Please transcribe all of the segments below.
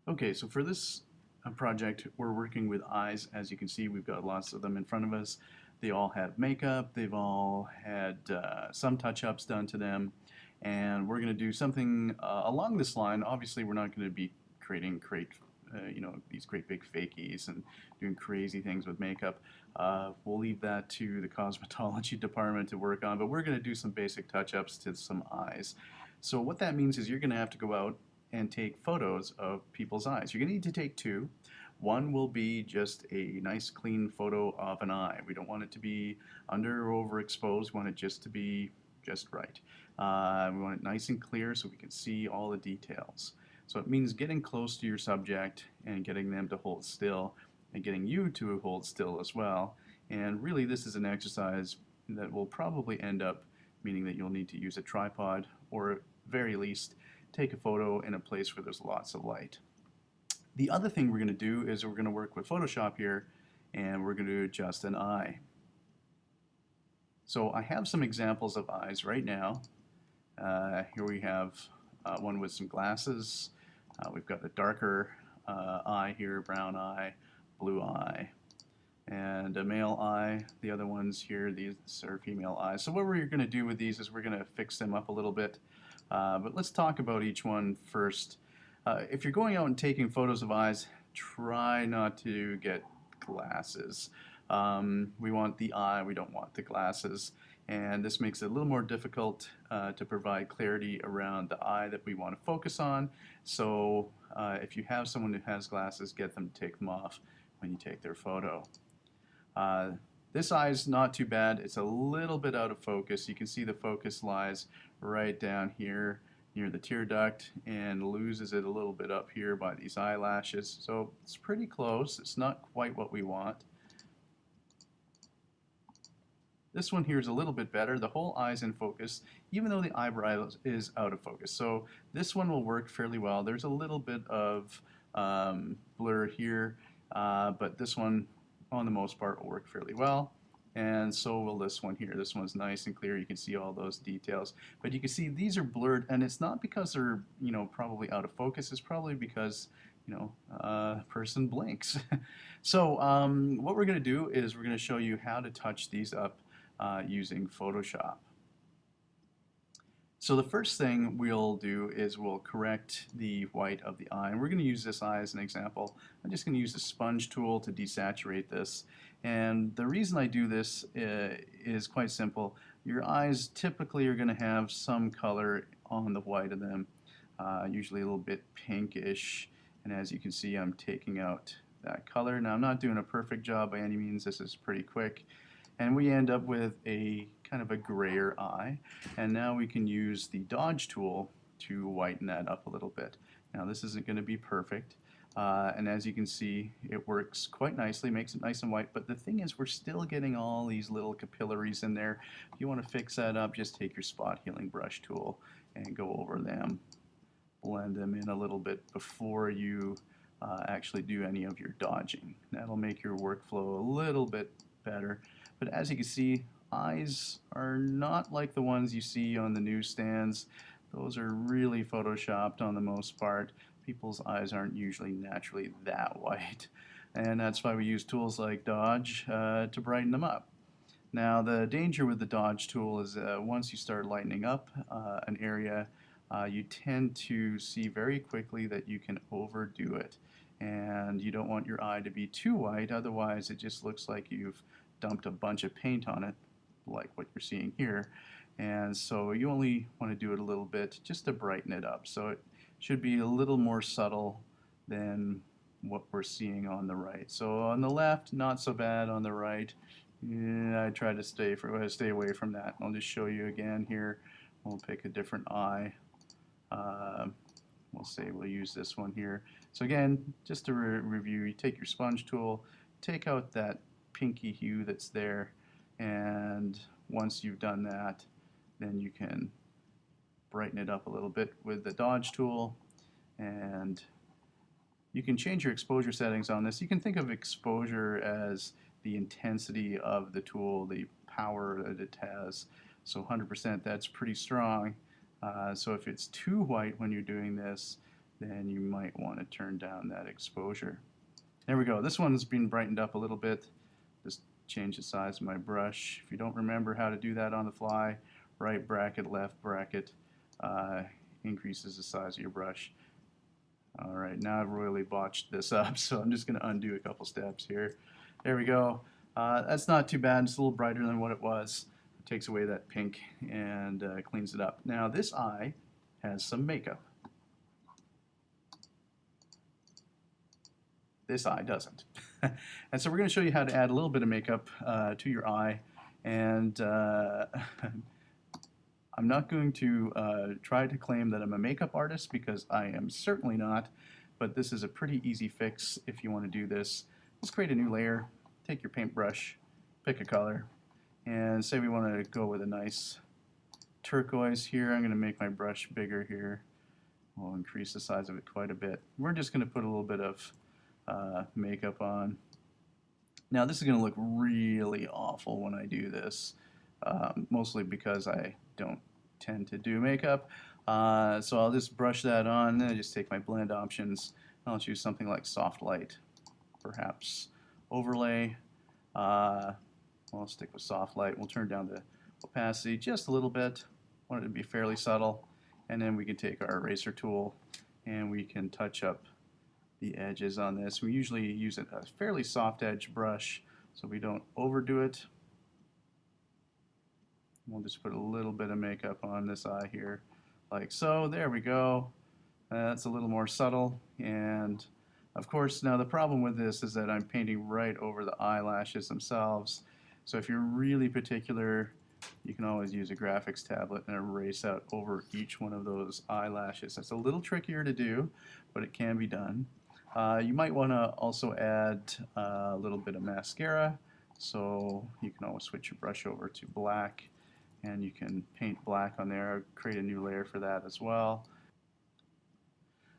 Okay, so for this project, we're working with eyes. As you can see, we've got lots of them in front of us. They all have makeup. They've all had some touch-ups done to them. And we're going to do something along this line. Obviously, we're not going to be creating these great big fakies and doing crazy things with makeup. We'll leave that to the cosmetology department to work on, but we're going to do some basic touch-ups to some eyes. So what that means is you're going to have to go out and take photos of people's eyes. You're going to need to take two. One will be just a nice clean photo of an eye. We don't want it to be under or overexposed. We want it just to be just right. We want it nice and clear so we can see all the details. So it means getting close to your subject and getting them to hold still and getting you to hold still as well. And really this is an exercise that will probably end up meaning that you'll need to use a tripod or at very least take a photo in a place where there's lots of light. The other thing we're going to do is we're going to work with Photoshop here and we're going to adjust an eye. So I have some examples of eyes right now. Here we have one with some glasses. We've got a darker eye here, brown eye, blue eye, and a male eye. The other ones here, these are female eyes. So what we're going to do with these is we're going to fix them up a little bit. But let's talk about each one first. If you're going out and taking photos of eyes, try not to get glasses. We want the eye, we don't want the glasses. And this makes it a little more difficult to provide clarity around the eye that we want to focus on. So if you have someone who has glasses, get them to take them off when you take their photo. This eye is not too bad. It's a little bit out of focus. You can see the focus lies right down here near the tear duct and loses it a little bit up here by these eyelashes. So it's pretty close. It's not quite what we want. This one here is a little bit better. The whole eye's in focus, even though the eyebrow is out of focus. So this one will work fairly well. There's a little bit of blur here, but this one, on the most part, will work fairly well. And so will this one here. This one's nice and clear. You can see all those details. But you can see these are blurred, and it's not because they're, probably out of focus. It's probably because, a person blinks. So what we're going to do is we're going to show you how to touch these up using Photoshop. So the first thing we'll do is we'll correct the white of the eye. And we're going to use this eye as an example. I'm just going to use the sponge tool to desaturate this. And the reason I do this is quite simple. Your eyes typically are going to have some color on the white of them, usually a little bit pinkish. And as you can see, I'm taking out that color. Now I'm not doing a perfect job by any means. This is pretty quick. And we end up with a kind of a grayer eye. And now we can use the dodge tool to whiten that up a little bit. Now this isn't going to be perfect. And as you can see, it works quite nicely, makes it nice and white. But the thing is, we're still getting all these little capillaries in there. If you want to fix that up, just take your spot healing brush tool and go over them. Blend them in a little bit before you actually do any of your dodging. That'll make your workflow a little bit better. But as you can see, eyes are not like the ones you see on the newsstands. Those are really photoshopped on the most part. People's eyes aren't usually naturally that white. And that's why we use tools like Dodge to brighten them up. Now the danger with the Dodge tool is once you start lightening up an area, you tend to see very quickly that you can overdo it. And you don't want your eye to be too white, otherwise it just looks like you've dumped a bunch of paint on it, like what you're seeing here. And so you only want to do it a little bit just to brighten it up. So it should be a little more subtle than what we're seeing on the right. So on the left, not so bad. On the right, I try to stay away from that. I'll just show you again here. We'll pick a different eye. We'll say we'll use this one here. So again, just to review, you take your sponge tool, take out that pinky hue that's there, and once you've done that, then you can brighten it up a little bit with the dodge tool, and you can change your exposure settings on this. You can think of exposure as the intensity of the tool, the power that it has. So 100%, that's pretty strong. So if it's too white when you're doing this, then you might want to turn down that exposure. There we go. This one's been brightened up a little bit. Just change the size of my brush. If you don't remember how to do that on the fly, right bracket, left bracket increases the size of your brush. Alright, now I've royally botched this up, so I'm just going to undo a couple steps here. There we go. That's not too bad. It's a little brighter than what it was. It takes away that pink and cleans it up. Now this eye has some makeup. This eye doesn't. And so we're going to show you how to add a little bit of makeup to your eye. And I'm not going to try to claim that I'm a makeup artist because I am certainly not, but this is a pretty easy fix if you want to do this. Just create a new layer, take your paintbrush, pick a color, and say we want to go with a nice turquoise here. I'm going to make my brush bigger here. We'll increase the size of it quite a bit. We're just going to put a little bit of makeup on. Now this is going to look really awful when I do this, mostly because I don't tend to do makeup. So I'll just brush that on, then I just take my blend options, and I'll choose something like soft light, perhaps overlay. I'll stick with soft light. We'll turn down the opacity just a little bit. Want it to be fairly subtle, and then we can take our eraser tool and we can touch up the edges on this. We usually use a fairly soft edge brush so we don't overdo it. We'll just put a little bit of makeup on this eye here, like so. There we go. That's a little more subtle. And of course, now the problem with this is that I'm painting right over the eyelashes themselves. So if you're really particular, you can always use a graphics tablet and erase out over each one of those eyelashes. That's a little trickier to do, but it can be done. You might want to also add a little bit of mascara, so you can always switch your brush over to black and you can paint black on there, create a new layer for that as well.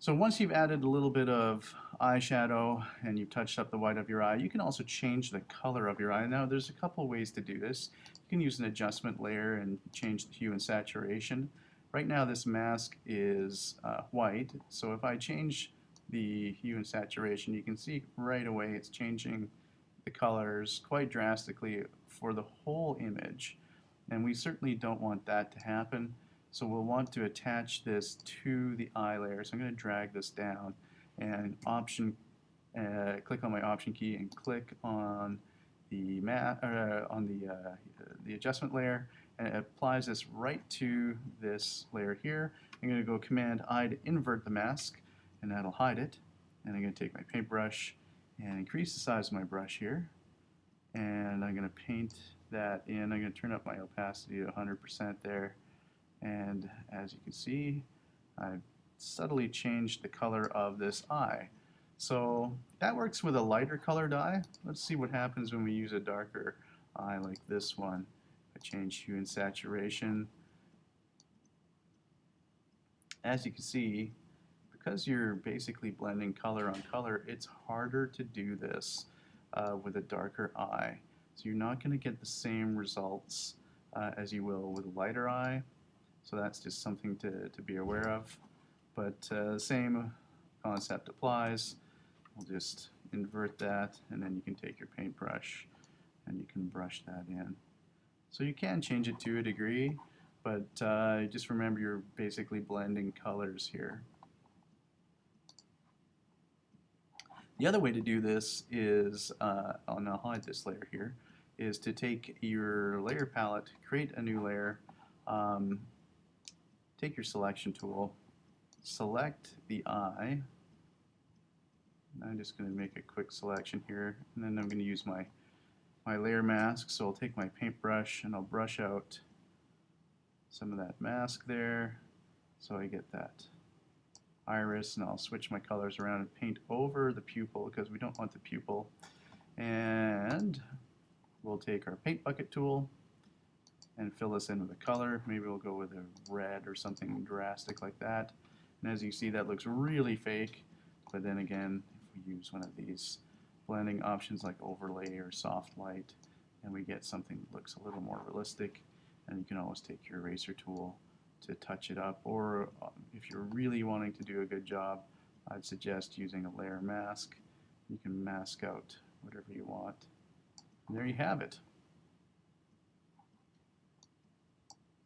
So once you've added a little bit of eyeshadow and you've touched up the white of your eye, you can also change the color of your eye. Now there's a couple ways to do this. You can use an adjustment layer and change the hue and saturation. Right now this mask is white, so if I change the hue and saturation, you can see right away it's changing the colors quite drastically for the whole image. And we certainly don't want that to happen, so we'll want to attach this to the eye layer. So I'm going to drag this down and click on my option key and click on the adjustment layer, and it applies this right to this layer here. I'm going to go Command I to invert the mask, and that'll hide it. And I'm going to take my paintbrush and increase the size of my brush here, and I'm going to paint that in. I'm going to turn up my opacity to 100% there, and as you can see, I've subtly changed the color of this eye. So that works with a lighter colored eye. Let's see what happens when we use a darker eye like this one. I change hue and saturation. As you can see, because you're basically blending color on color, it's harder to do this with a darker eye. So you're not going to get the same results as you will with a lighter eye. So that's just something to be aware of. But the same concept applies. We'll just invert that, and then you can take your paintbrush and you can brush that in. So you can change it to a degree, but just remember you're basically blending colors here. The other way to do this is, I'll now hide this layer here, is to take your layer palette, create a new layer, take your selection tool, select the eye. I'm just going to make a quick selection here, and then I'm going to use my layer mask. So I'll take my paintbrush and I'll brush out some of that mask there so I get that iris, and I'll switch my colors around and paint over the pupil because we don't want the pupil. And we'll take our paint bucket tool and fill this in with a color. Maybe we'll go with a red or something drastic like that. And as you see, that looks really fake, but then again, if we use one of these blending options like overlay or soft light, and we get something that looks a little more realistic, and you can always take your eraser tool to touch it up, or if you're really wanting to do a good job, I'd suggest using a layer mask. You can mask out whatever you want. And there you have it.